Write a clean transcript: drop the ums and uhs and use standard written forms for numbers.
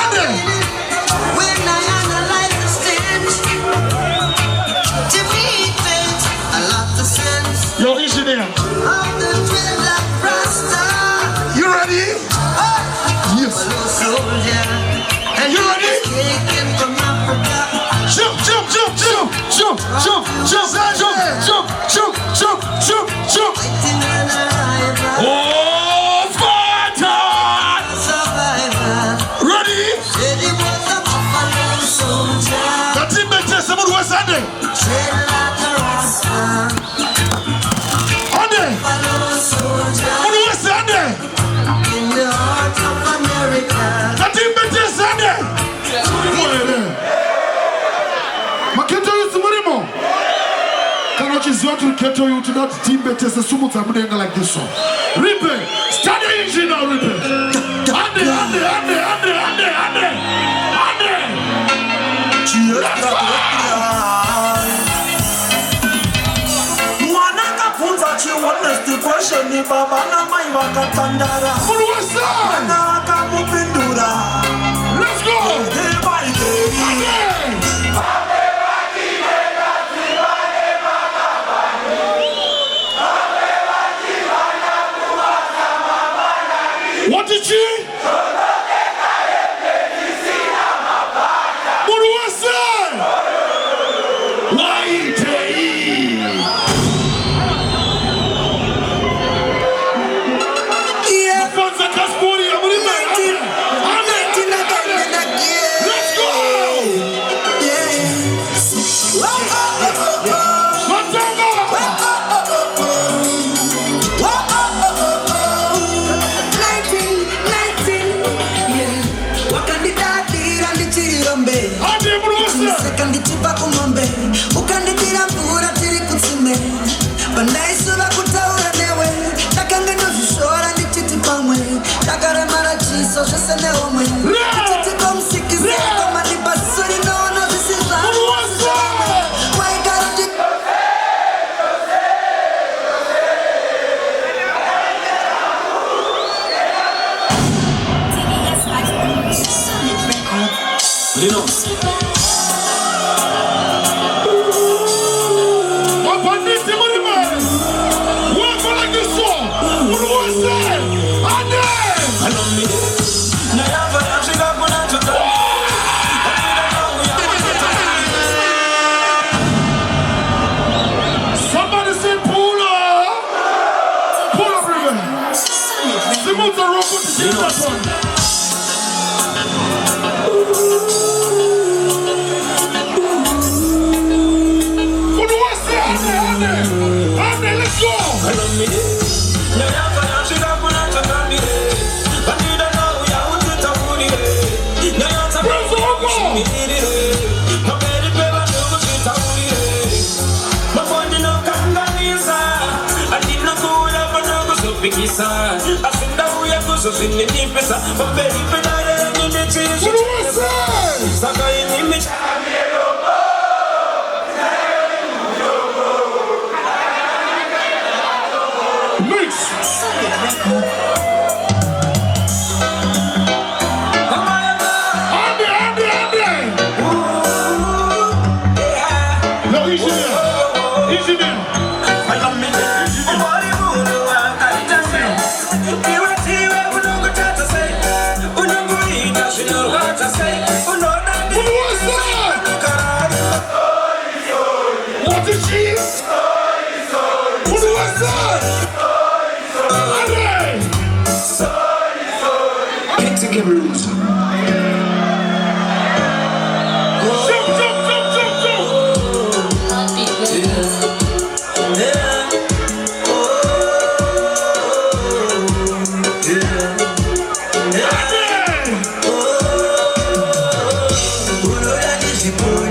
When I analyze the stench, to me it makes a lot of sense. Yo, engineer. Of the dreadlock rasta. You ready? Yes. Soldier. And You ready? taken from Africa. Jump, jump, jump, jump, jump, jump, jump, jump, jump, jump, jump, jump, jump. Fighting an arrival. Oh, Sparta! Survivor. Ready? Said he was a buffalo soldier. The team makes someone was Sunday. Dreadlock rasta. Sunday. Buffalo soldier. Who was Sunday? In the heart of America. The team makes Sunday. Maketo yusu murimo. Kana chizotu keto yu to that team betesa sumu tamudenga like this one. Ripe, start the engine now, Ripe. Ande. Mwana kafunza chiwonest question ni baba na mai wakatandara. Uruwasa. Mwana kamupindura. Let's go. Day by day. What did you? Uruwasa. Waitei. Yeah. Kwanza kaspori ya mlima. Let's go. Matanga. Ande Uruwasa. Sekandichipa kumombe ukanditira mvura tiri kutsime pandaisura kutaura newe ndakanga ndozvishora ndichiti pamwe ndakaremara chiso zvese neomwe ndichiti komusikizekoma ndipasuri noona zvisizva waigara ndi Wapandisi mlima. Wako like this one. Uruwasa. Ande. Somebody say pull up. Pull up, Ripe. Simon the rope with the Jesus one. Uruwasa. Ande, let's go. Mix. Ande. No, engineer. What did she? Uruwasa. Ande. Jump, jump, jump, jump, jump. Uroya nishipura